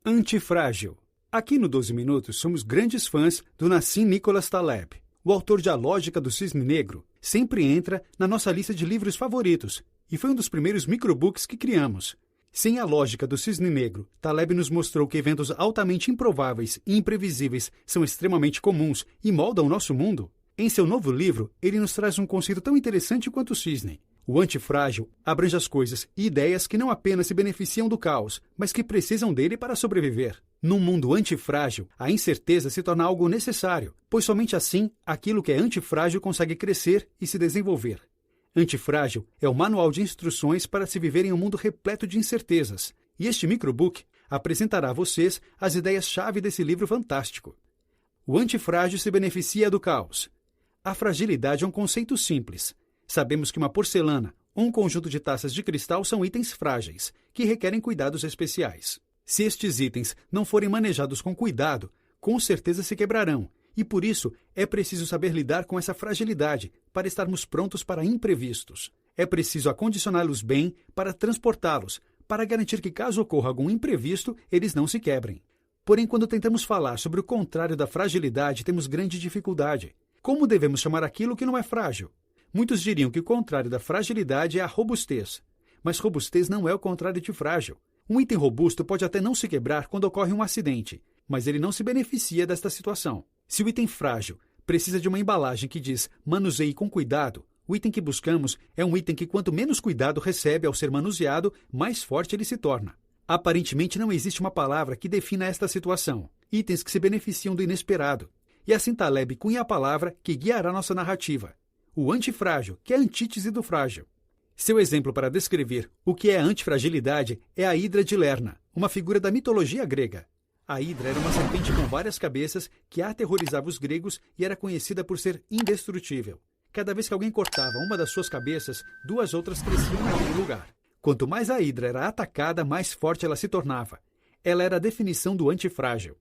Antifrágil. Aqui no 12 Minutos somos grandes fãs do Nassim Nicholas Taleb. O autor de A Lógica do Cisne Negro sempre entra na nossa lista de livros favoritos e foi um dos primeiros microbooks que criamos. Sem A Lógica do Cisne Negro, Taleb nos mostrou que eventos altamente improváveis e imprevisíveis são extremamente comuns e moldam o nosso mundo. Em seu novo livro, ele nos traz um conceito tão interessante quanto o cisne. O antifrágil abrange as coisas e ideias que não apenas se beneficiam do caos, mas que precisam dele para sobreviver. Num mundo antifrágil, a incerteza se torna algo necessário, pois somente assim aquilo que é antifrágil consegue crescer e se desenvolver. Antifrágil é o manual de instruções para se viver em um mundo repleto de incertezas, e este microbook apresentará a vocês as ideias-chave desse livro fantástico. O antifrágil se beneficia do caos. A fragilidade é um conceito simples. Sabemos que uma porcelana ou um conjunto de taças de cristal são itens frágeis, que requerem cuidados especiais. Se estes itens não forem manejados com cuidado, com certeza se quebrarão, e por isso é preciso saber lidar com essa fragilidade para estarmos prontos para imprevistos. É preciso acondicioná-los bem para transportá-los, para garantir que caso ocorra algum imprevisto, eles não se quebrem. Porém, quando tentamos falar sobre o contrário da fragilidade, temos grande dificuldade. Como devemos chamar aquilo que não é frágil? Muitos diriam que o contrário da fragilidade é a robustez. Mas robustez não é o contrário de frágil. Um item robusto pode até não se quebrar quando ocorre um acidente, mas ele não se beneficia desta situação. Se o item frágil precisa de uma embalagem que diz manuseie com cuidado, o item que buscamos é um item que quanto menos cuidado recebe ao ser manuseado, mais forte ele se torna. Aparentemente não existe uma palavra que defina esta situação. Itens que se beneficiam do inesperado. E assim Taleb cunha a palavra que guiará nossa narrativa. O antifrágil, que é a antítese do frágil. Seu exemplo para descrever o que é a antifragilidade é a Hidra de Lerna, uma figura da mitologia grega. A Hidra era uma serpente com várias cabeças que aterrorizava os gregos e era conhecida por ser indestrutível. Cada vez que alguém cortava uma das suas cabeças, duas outras cresciam naquele lugar. Quanto mais a Hidra era atacada, mais forte ela se tornava. Ela era a definição do antifrágil.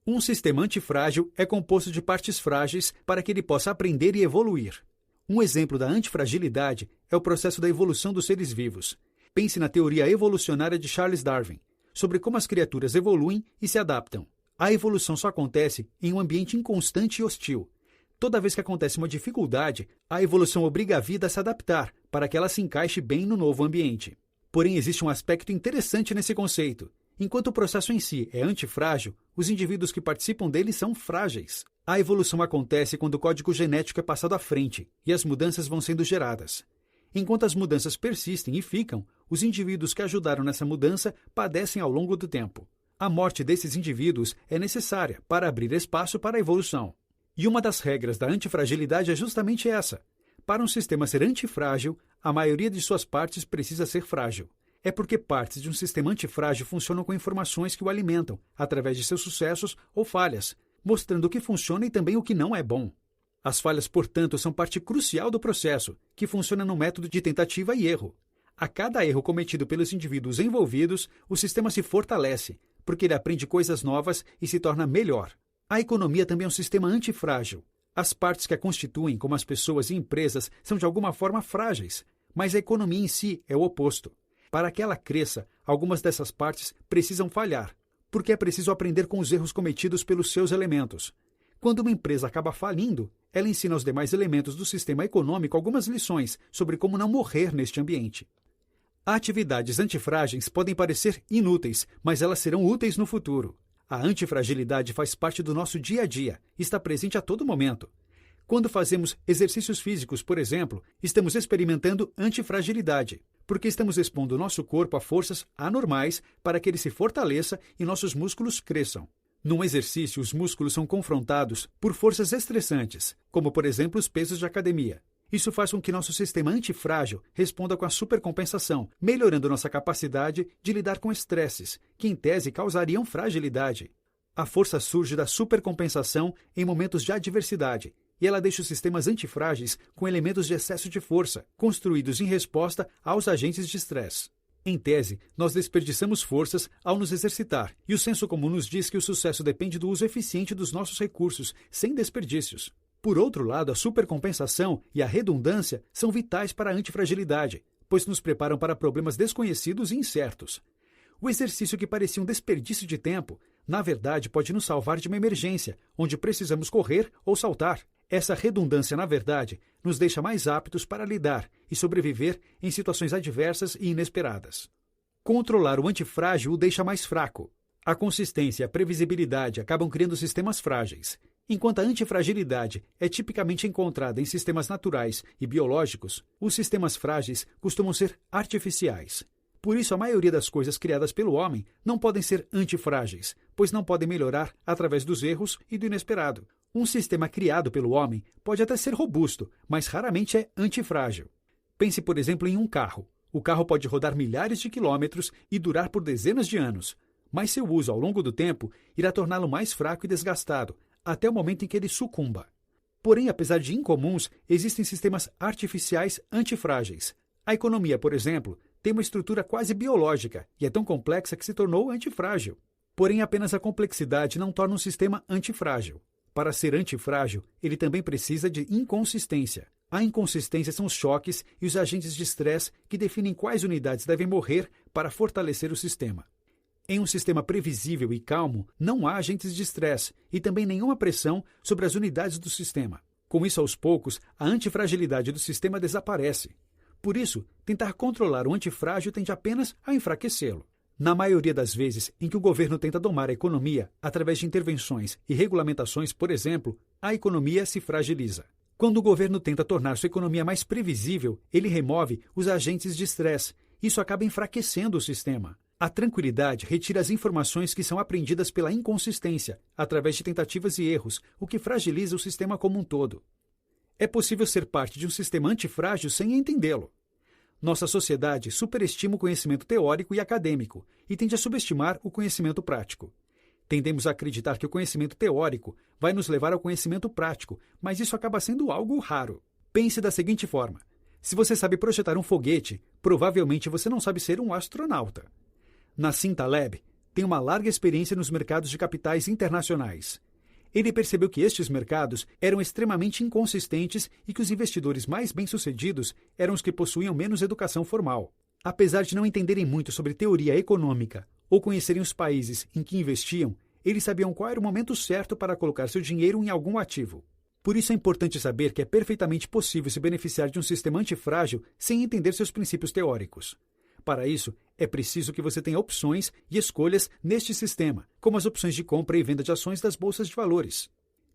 Um sistema antifrágil é composto de partes frágeis para que ele possa aprender e evoluir. Um exemplo da antifragilidade é o processo da evolução dos seres vivos. Pense na teoria evolucionária de Charles Darwin, sobre como as criaturas evoluem e se adaptam. A evolução só acontece em um ambiente inconstante e hostil. Toda vez que acontece uma dificuldade, a evolução obriga a vida a se adaptar para que ela se encaixe bem no novo ambiente. Porém, existe um aspecto interessante nesse conceito. Enquanto o processo em si é antifrágil, os indivíduos que participam dele são frágeis. A evolução acontece quando o código genético é passado à frente e as mudanças vão sendo geradas. Enquanto as mudanças persistem e ficam, os indivíduos que ajudaram nessa mudança padecem ao longo do tempo. A morte desses indivíduos é necessária para abrir espaço para a evolução. E uma das regras da antifragilidade é justamente essa. Para um sistema ser antifrágil, a maioria de suas partes precisa ser frágil. É porque partes de um sistema antifrágil funcionam com informações que o alimentam, através de seus sucessos ou falhas, mostrando o que funciona e também o que não é bom. As falhas, portanto, são parte crucial do processo, que funciona no método de tentativa e erro. A cada erro cometido pelos indivíduos envolvidos, o sistema se fortalece, porque ele aprende coisas novas e se torna melhor. A economia também é um sistema antifrágil. As partes que a constituem, como as pessoas e empresas, são de alguma forma frágeis, mas a economia em si é o oposto. Para que ela cresça, algumas dessas partes precisam falhar, porque é preciso aprender com os erros cometidos pelos seus elementos. Quando uma empresa acaba falindo, ela ensina aos demais elementos do sistema econômico algumas lições sobre como não morrer neste ambiente. Atividades antifrágeis podem parecer inúteis, mas elas serão úteis no futuro. A antifragilidade faz parte do nosso dia a dia, está presente a todo momento. Quando fazemos exercícios físicos, por exemplo, estamos experimentando antifragilidade, porque estamos expondo nosso corpo a forças anormais para que ele se fortaleça e nossos músculos cresçam. Num exercício, os músculos são confrontados por forças estressantes, como, por exemplo, os pesos de academia. Isso faz com que nosso sistema antifrágil responda com a supercompensação, melhorando nossa capacidade de lidar com estresses, que em tese causariam fragilidade. A força surge da supercompensação em momentos de adversidade, e ela deixa os sistemas antifrágeis com elementos de excesso de força, construídos em resposta aos agentes de estresse. Em tese, nós desperdiçamos forças ao nos exercitar, e o senso comum nos diz que o sucesso depende do uso eficiente dos nossos recursos, sem desperdícios. Por outro lado, a supercompensação e a redundância são vitais para a antifragilidade, pois nos preparam para problemas desconhecidos e incertos. O exercício que parecia um desperdício de tempo, na verdade, pode nos salvar de uma emergência, onde precisamos correr ou saltar. Essa redundância, na verdade, nos deixa mais aptos para lidar e sobreviver em situações adversas e inesperadas. Controlar o antifrágil o deixa mais fraco. A consistência e a previsibilidade acabam criando sistemas frágeis. Enquanto a antifragilidade é tipicamente encontrada em sistemas naturais e biológicos, os sistemas frágeis costumam ser artificiais. Por isso, a maioria das coisas criadas pelo homem não podem ser antifrágeis, pois não podem melhorar através dos erros e do inesperado. Um sistema criado pelo homem pode até ser robusto, mas raramente é antifrágil. Pense, por exemplo, em um carro. O carro pode rodar milhares de quilômetros e durar por dezenas de anos, mas seu uso ao longo do tempo irá torná-lo mais fraco e desgastado, até o momento em que ele sucumba. Porém, apesar de incomuns, existem sistemas artificiais antifrágeis. A economia, por exemplo, tem uma estrutura quase biológica e é tão complexa que se tornou antifrágil. Porém, apenas a complexidade não torna um sistema antifrágil. Para ser antifrágil, ele também precisa de inconsistência. A inconsistência são os choques e os agentes de estresse que definem quais unidades devem morrer para fortalecer o sistema. Em um sistema previsível e calmo, não há agentes de estresse e também nenhuma pressão sobre as unidades do sistema. Com isso, aos poucos, a antifragilidade do sistema desaparece. Por isso, tentar controlar o antifrágil tende apenas a enfraquecê-lo. Na maioria das vezes em que o governo tenta domar a economia através de intervenções e regulamentações, por exemplo, a economia se fragiliza. Quando o governo tenta tornar sua economia mais previsível, ele remove os agentes de estresse. Isso acaba enfraquecendo o sistema. A tranquilidade retira as informações que são aprendidas pela inconsistência, através de tentativas e erros, o que fragiliza o sistema como um todo. É possível ser parte de um sistema antifrágil sem entendê-lo. Nossa sociedade superestima o conhecimento teórico e acadêmico e tende a subestimar o conhecimento prático. Tendemos a acreditar que o conhecimento teórico vai nos levar ao conhecimento prático, mas isso acaba sendo algo raro. Pense da seguinte forma: se você sabe projetar um foguete, provavelmente você não sabe ser um astronauta. Nassim Taleb tem uma larga experiência nos mercados de capitais internacionais. Ele percebeu que estes mercados eram extremamente inconsistentes e que os investidores mais bem-sucedidos eram os que possuíam menos educação formal. Apesar de não entenderem muito sobre teoria econômica ou conhecerem os países em que investiam, eles sabiam qual era o momento certo para colocar seu dinheiro em algum ativo. Por isso é importante saber que é perfeitamente possível se beneficiar de um sistema antifrágil sem entender seus princípios teóricos. Para isso, é preciso que você tenha opções e escolhas neste sistema, como as opções de compra e venda de ações das bolsas de valores.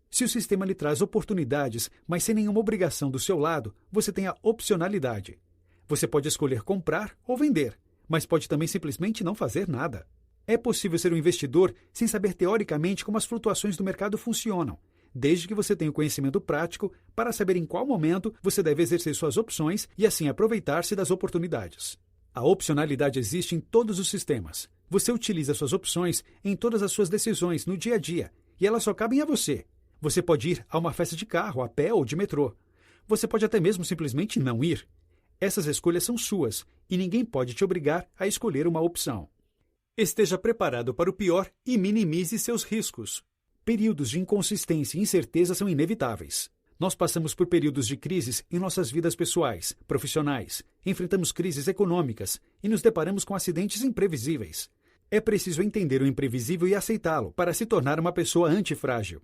Se o sistema lhe traz oportunidades, mas sem nenhuma obrigação do seu lado, você tem a opcionalidade. Você pode escolher comprar ou vender, mas pode também simplesmente não fazer nada. É possível ser um investidor sem saber teoricamente como as flutuações do mercado funcionam, desde que você tenha o conhecimento prático para saber em qual momento você deve exercer suas opções e assim aproveitar-se das oportunidades. A opcionalidade existe em todos os sistemas. Você utiliza suas opções em todas as suas decisões no dia a dia, e elas só cabem a você. Você pode ir a uma festa de carro, a pé ou de metrô. Você pode até mesmo simplesmente não ir. Essas escolhas são suas, e ninguém pode te obrigar a escolher uma opção. Esteja preparado para o pior e minimize seus riscos. Períodos de inconsistência e incerteza são inevitáveis. Nós passamos por períodos de crises em nossas vidas pessoais, profissionais, enfrentamos crises econômicas e nos deparamos com acidentes imprevisíveis. É preciso entender o imprevisível e aceitá-lo para se tornar uma pessoa antifrágil.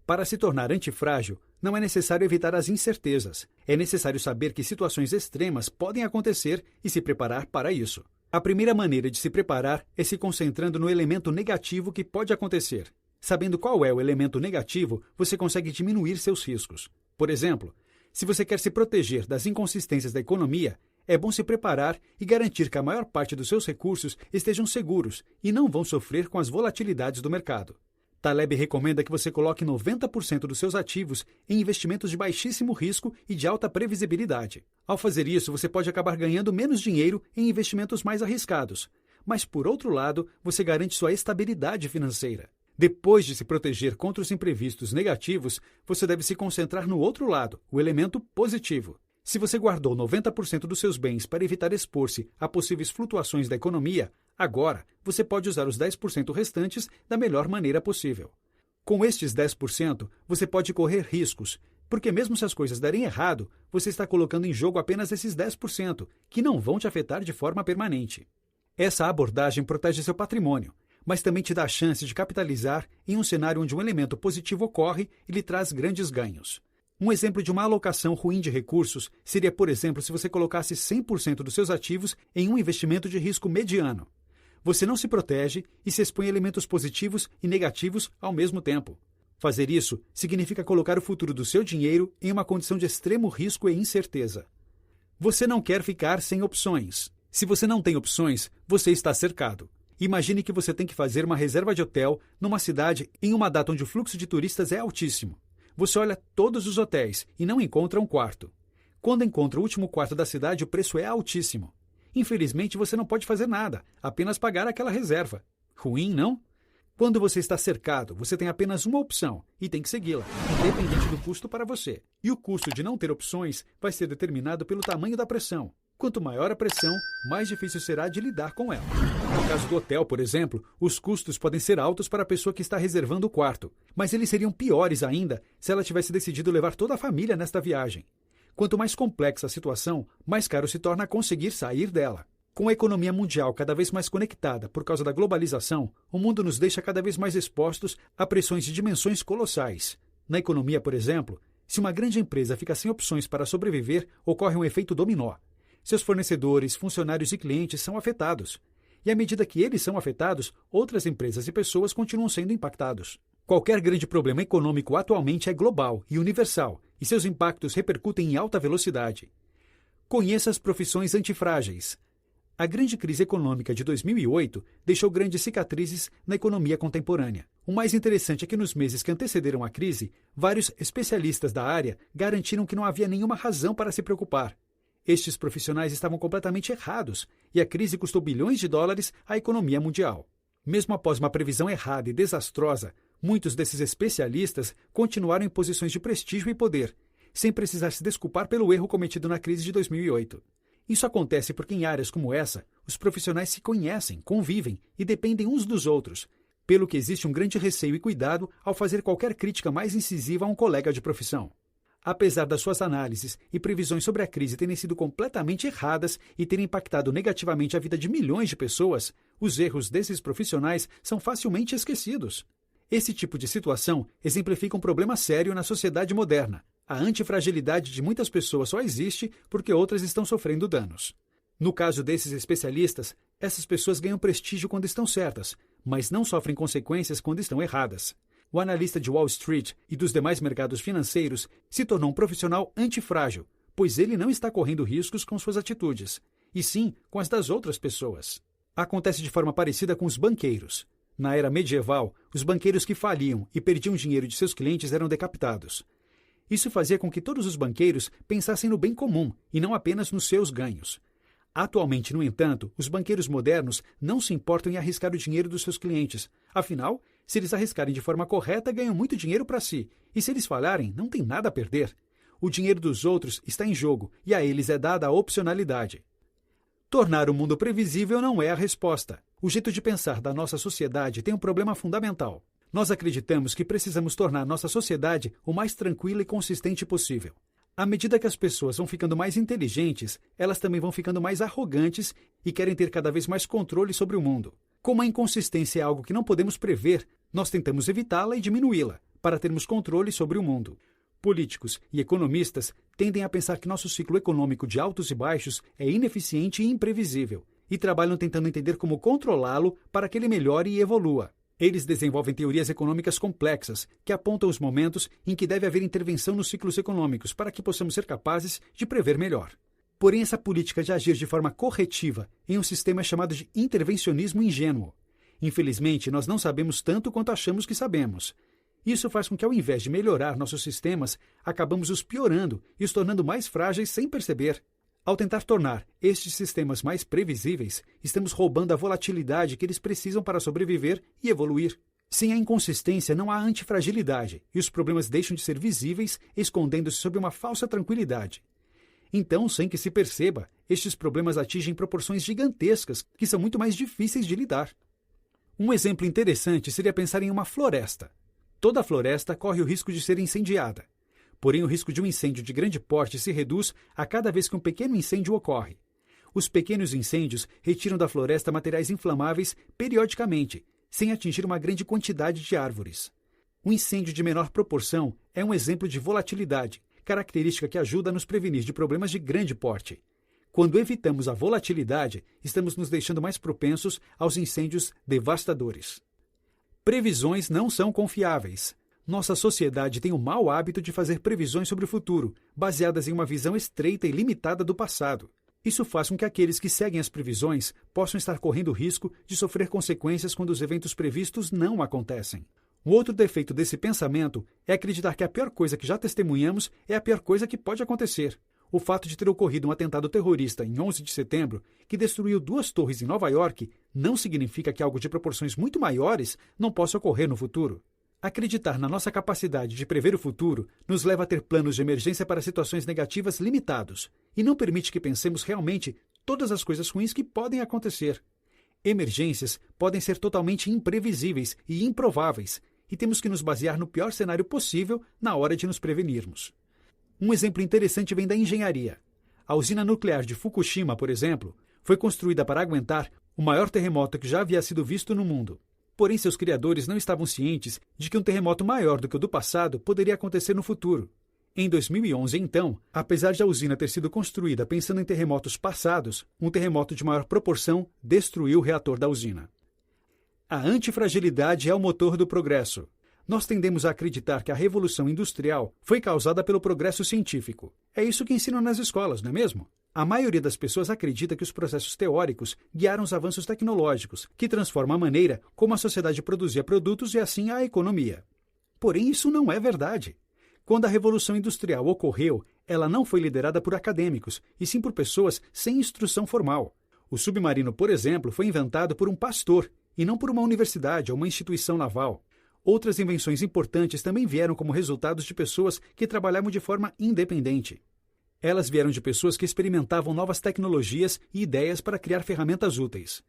Para se tornar antifrágil, não é necessário evitar as incertezas. É necessário saber que situações extremas podem acontecer e se preparar para isso. A primeira maneira de se preparar é se concentrando no elemento negativo que pode acontecer. Sabendo qual é o elemento negativo, você consegue diminuir seus riscos. Por exemplo, se você quer se proteger das inconsistências da economia, é bom se preparar e garantir que a maior parte dos seus recursos estejam seguros e não vão sofrer com as volatilidades do mercado. Taleb recomenda que você coloque 90% dos seus ativos em investimentos de baixíssimo risco e de alta previsibilidade. Ao fazer isso, você pode acabar ganhando menos dinheiro em investimentos mais arriscados, mas, por outro lado, você garante sua estabilidade financeira. Depois de se proteger contra os imprevistos negativos, você deve se concentrar no outro lado, o elemento positivo. Se você guardou 90% dos seus bens para evitar expor-se a possíveis flutuações da economia, agora você pode usar os 10% restantes da melhor maneira possível. Com estes 10%, você pode correr riscos, porque mesmo se as coisas derem errado, você está colocando em jogo apenas esses 10%, que não vão te afetar de forma permanente. Essa abordagem protege seu patrimônio, mas também te dá a chance de capitalizar em um cenário onde um elemento positivo ocorre e lhe traz grandes ganhos. Um exemplo de uma alocação ruim de recursos seria, por exemplo, se você colocasse 100% dos seus ativos em um investimento de risco mediano. Você não se protege e se expõe a elementos positivos e negativos ao mesmo tempo. Fazer isso significa colocar o futuro do seu dinheiro em uma condição de extremo risco e incerteza. Você não quer ficar sem opções. Se você não tem opções, você está cercado. Imagine que você tem que fazer uma reserva de hotel numa cidade em uma data onde o fluxo de turistas é altíssimo. Você olha todos os hotéis e não encontra um quarto. Quando encontra o último quarto da cidade, o preço é altíssimo. Infelizmente, você não pode fazer nada, apenas pagar aquela reserva. Ruim, não? Quando você está cercado, você tem apenas uma opção e tem que segui-la, independente do custo para você. E o custo de não ter opções vai ser determinado pelo tamanho da pressão. Quanto maior a pressão, mais difícil será de lidar com ela. No caso do hotel, por exemplo, os custos podem ser altos para a pessoa que está reservando o quarto, mas eles seriam piores ainda se ela tivesse decidido levar toda a família nesta viagem. Quanto mais complexa a situação, mais caro se torna conseguir sair dela. Com a economia mundial cada vez mais conectada por causa da globalização, o mundo nos deixa cada vez mais expostos a pressões de dimensões colossais. Na economia, por exemplo, se uma grande empresa fica sem opções para sobreviver, ocorre um efeito dominó. Seus fornecedores, funcionários e clientes são afetados. E à medida que eles são afetados, outras empresas e pessoas continuam sendo impactados. Qualquer grande problema econômico atualmente é global e universal, e seus impactos repercutem em alta velocidade. Conheça as profissões antifrágeis. A grande crise econômica de 2008 deixou grandes cicatrizes na economia contemporânea. O mais interessante é que nos meses que antecederam a crise, vários especialistas da área garantiram que não havia nenhuma razão para se preocupar. Estes profissionais estavam completamente errados e a crise custou bilhões de dólares à economia mundial. Mesmo após uma previsão errada e desastrosa, muitos desses especialistas continuaram em posições de prestígio e poder, sem precisar se desculpar pelo erro cometido na crise de 2008. Isso acontece porque em áreas como essa, os profissionais se conhecem, convivem e dependem uns dos outros, pelo que existe um grande receio e cuidado ao fazer qualquer crítica mais incisiva a um colega de profissão. Apesar das suas análises e previsões sobre a crise terem sido completamente erradas e terem impactado negativamente a vida de milhões de pessoas, os erros desses profissionais são facilmente esquecidos. Esse tipo de situação exemplifica um problema sério na sociedade moderna. A antifragilidade de muitas pessoas só existe porque outras estão sofrendo danos. No caso desses especialistas, essas pessoas ganham prestígio quando estão certas, mas não sofrem consequências quando estão erradas. O analista de Wall Street e dos demais mercados financeiros se tornou um profissional antifrágil, pois ele não está correndo riscos com suas atitudes, e sim com as das outras pessoas. Acontece de forma parecida com os banqueiros. Na era medieval, os banqueiros que faliam e perdiam dinheiro de seus clientes eram decapitados. Isso fazia com que todos os banqueiros pensassem no bem comum e não apenas nos seus ganhos. Atualmente, no entanto, os banqueiros modernos não se importam em arriscar o dinheiro dos seus clientes. Afinal, se eles arriscarem de forma correta, ganham muito dinheiro para si. E se eles falharem, não tem nada a perder. O dinheiro dos outros está em jogo e a eles é dada a opcionalidade. Tornar o mundo previsível não é a resposta. O jeito de pensar da nossa sociedade tem um problema fundamental. Nós acreditamos que precisamos tornar nossa sociedade o mais tranquila e consistente possível. À medida que as pessoas vão ficando mais inteligentes, elas também vão ficando mais arrogantes e querem ter cada vez mais controle sobre o mundo. Como a inconsistência é algo que não podemos prever, nós tentamos evitá-la e diminuí-la, para termos controle sobre o mundo. Políticos e economistas tendem a pensar que nosso ciclo econômico de altos e baixos é ineficiente e imprevisível, e trabalham tentando entender como controlá-lo para que ele melhore e evolua. Eles desenvolvem teorias econômicas complexas que apontam os momentos em que deve haver intervenção nos ciclos econômicos para que possamos ser capazes de prever melhor. Porém, essa política de agir de forma corretiva em um sistema é chamado de intervencionismo ingênuo. Infelizmente, nós não sabemos tanto quanto achamos que sabemos. Isso faz com que, ao invés de melhorar nossos sistemas, acabamos os piorando e os tornando mais frágeis sem perceber. Ao tentar tornar estes sistemas mais previsíveis, estamos roubando a volatilidade que eles precisam para sobreviver e evoluir. Sem a inconsistência, não há antifragilidade, e os problemas deixam de ser visíveis, escondendo-se sob uma falsa tranquilidade. Então, sem que se perceba, estes problemas atingem proporções gigantescas que são muito mais difíceis de lidar. Um exemplo interessante seria pensar em uma floresta. Toda floresta corre o risco de ser incendiada. Porém, o risco de um incêndio de grande porte se reduz a cada vez que um pequeno incêndio ocorre. Os pequenos incêndios retiram da floresta materiais inflamáveis periodicamente, sem atingir uma grande quantidade de árvores. Um incêndio de menor proporção é um exemplo de volatilidade, característica que ajuda a nos prevenir de problemas de grande porte. Quando evitamos a volatilidade, estamos nos deixando mais propensos aos incêndios devastadores. Previsões não são confiáveis. Nossa sociedade tem o mau hábito de fazer previsões sobre o futuro, baseadas em uma visão estreita e limitada do passado. Isso faz com que aqueles que seguem as previsões possam estar correndo o risco de sofrer consequências quando os eventos previstos não acontecem. Um outro defeito desse pensamento é acreditar que a pior coisa que já testemunhamos é a pior coisa que pode acontecer. O fato de ter ocorrido um atentado terrorista em 11 de setembro, que destruiu 2 torres em Nova York, não significa que algo de proporções muito maiores não possa ocorrer no futuro. Acreditar na nossa capacidade de prever o futuro nos leva a ter planos de emergência para situações negativas limitados e não permite que pensemos realmente todas as coisas ruins que podem acontecer. Emergências podem ser totalmente imprevisíveis e improváveis, e temos que nos basear no pior cenário possível na hora de nos prevenirmos. Um exemplo interessante vem da engenharia. A usina nuclear de Fukushima, por exemplo, foi construída para aguentar o maior terremoto que já havia sido visto no mundo. Porém, seus criadores não estavam cientes de que um terremoto maior do que o do passado poderia acontecer no futuro. Em 2011, então, apesar de a usina ter sido construída pensando em terremotos passados, um terremoto de maior proporção destruiu o reator da usina. A antifragilidade é o motor do progresso. Nós tendemos a acreditar que a Revolução Industrial foi causada pelo progresso científico. É isso que ensinam nas escolas, não é mesmo? A maioria das pessoas acredita que os processos teóricos guiaram os avanços tecnológicos, que transformam a maneira como a sociedade produzia produtos e assim a economia. Porém, isso não é verdade. Quando a Revolução Industrial ocorreu, ela não foi liderada por acadêmicos, e sim por pessoas sem instrução formal. O submarino, por exemplo, foi inventado por um pastor, e não por uma universidade ou uma instituição naval. Outras invenções importantes também vieram como resultados de pessoas que trabalhavam de forma independente. Elas vieram de pessoas que experimentavam novas tecnologias e ideias para criar ferramentas úteis.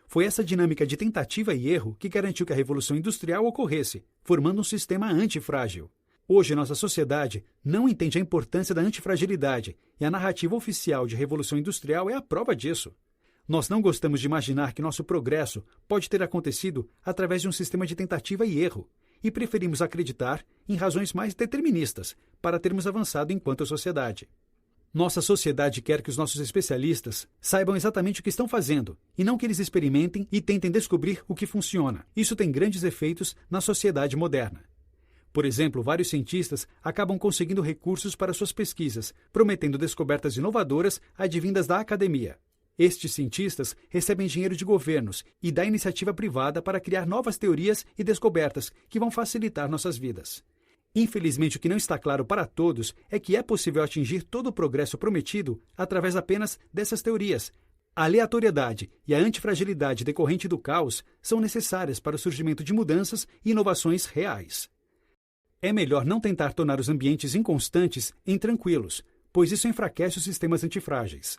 Foi essa dinâmica de tentativa e erro que garantiu que a Revolução Industrial ocorresse, formando um sistema antifrágil. Hoje, nossa sociedade não entende a importância da antifragilidade, e a narrativa oficial de Revolução Industrial é a prova disso. Nós não gostamos de imaginar que nosso progresso pode ter acontecido através de um sistema de tentativa e erro, e preferimos acreditar em razões mais deterministas para termos avançado enquanto sociedade. Nossa sociedade quer que os nossos especialistas saibam exatamente o que estão fazendo, e não que eles experimentem e tentem descobrir o que funciona. Isso tem grandes efeitos na sociedade moderna. Por exemplo, vários cientistas acabam conseguindo recursos para suas pesquisas, prometendo descobertas inovadoras advindas da academia. Estes cientistas recebem dinheiro de governos e da iniciativa privada para criar novas teorias e descobertas que vão facilitar nossas vidas. Infelizmente, o que não está claro para todos é que é possível atingir todo o progresso prometido através apenas dessas teorias. A aleatoriedade e a antifragilidade decorrente do caos são necessárias para o surgimento de mudanças e inovações reais. É melhor não tentar tornar os ambientes inconstantes em tranquilos, pois isso enfraquece os sistemas antifrágeis.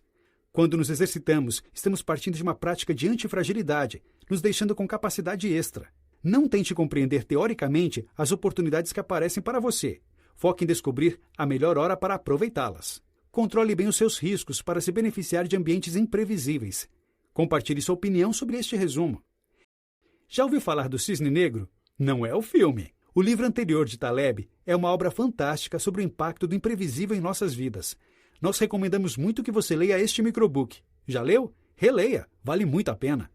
Quando nos exercitamos, estamos partindo de uma prática de antifragilidade, nos deixando com capacidade extra. Não tente compreender teoricamente as oportunidades que aparecem para você. Foque em descobrir a melhor hora para aproveitá-las. Controle bem os seus riscos para se beneficiar de ambientes imprevisíveis. Compartilhe sua opinião sobre este resumo. Já ouviu falar do Cisne Negro? Não é o filme. O livro anterior de Taleb é uma obra fantástica sobre o impacto do imprevisível em nossas vidas. Nós recomendamos muito que você leia este microbook. Já leu? Releia, vale muito a pena.